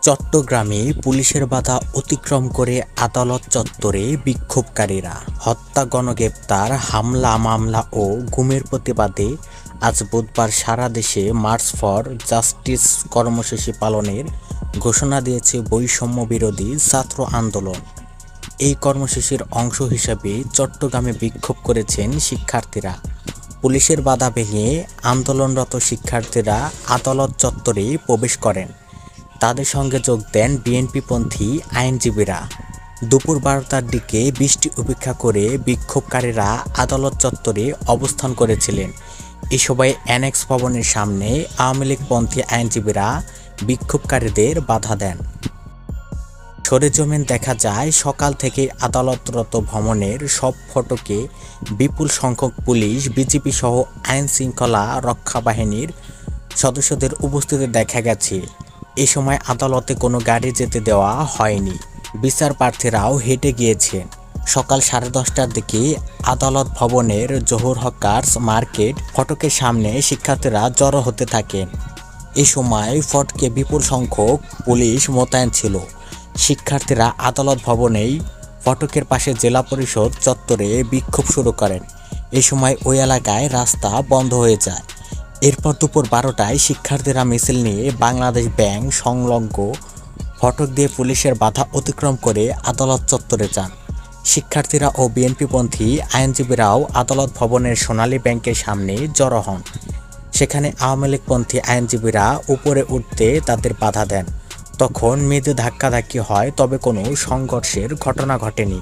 চট্টগ্রামে পুলিশের বাধা অতিক্রম করে আদালত চত্বরে বিক্ষোভকারীরা হত্যা, গণগ্রেপ্তার, হামলা, মামলা ও গুমের প্রতিবাদে আজ বুধবার সারা দেশে মার্চ ফর জাস্টিস কর্মসূচি পালনের ঘোষণা দিয়েছে বৈষম্য বিরোধী ছাত্র আন্দোলন। এই কর্মসূচির অংশ হিসেবে চট্টগ্রামে বিক্ষোভ করেছেন শিক্ষার্থীরা। পুলিশের বাধা ভেঙে আন্দোলনরত শিক্ষার্থীরা আদালত চত্বরে প্রবেশ করেন। তাদের সঙ্গে যোগ দেন বিএনপিপন্থী আইনজীবীরা। দুপুর 12টার দিকে বৃষ্টি উপেক্ষা করে বিক্ষোভকারীরা আদালত চত্বরে অবস্থান করেছিলেন। এ সময় অ্যানেক্স ভবনের সামনে আওয়ামী লীগপন্থী আইনজীবীরা বিক্ষোভকারীদের বাধা দেন। সরেজমিন দেখা যায়, সকাল থেকে আদালতরত ভবনের সব ফটকে বিপুল সংখ্যক পুলিশ, বিজিবি সহ আইন শৃঙ্খলা রক্ষা বাহিনীর সদস্যদের উপস্থিতি দেখা গেছে। এ সময় আদালতে কোনো গাড়ি যেতে দেওয়া হয়নি। বিচার প্রার্থীরাও হেঁটে গিয়েছেন। সকাল 10:30টার দিকে আদালত ভবনের জহুর হকার্স মার্কেট ফটকের সামনে শিক্ষার্থীরা জড়ো হতে থাকেন। এ সময় ফটকে বিপুল সংখ্যক পুলিশ মোতায়েন ছিল। শিক্ষার্থীরা আদালত ভবনেই ফটকের পাশে জেলা পরিষদ চত্বরে বিক্ষোভ শুরু করেন। এ সময় ওই এলাকায় রাস্তা বন্ধ হয়ে যায়। এরপর দুপুর 12টায় শিক্ষার্থীরা মিছিল নিয়ে বাংলাদেশ ব্যাংক সংলগ্ন ফটক দিয়ে পুলিশের বাধা অতিক্রম করে আদালত চত্বরে যান। শিক্ষার্থীরা ও বিএনপিপন্থী আইনজীবীরাও আদালত ভবনের সোনালী ব্যাংকের সামনে জড়ো হন। সেখানে আওয়ামী লীগপন্থী আইনজীবীরা উপরে উঠতে তাদের বাধা দেন। তখন মেয়েদের ধাক্কাধাক্কি হয়, তবে কোনো সংঘর্ষের ঘটনা ঘটেনি।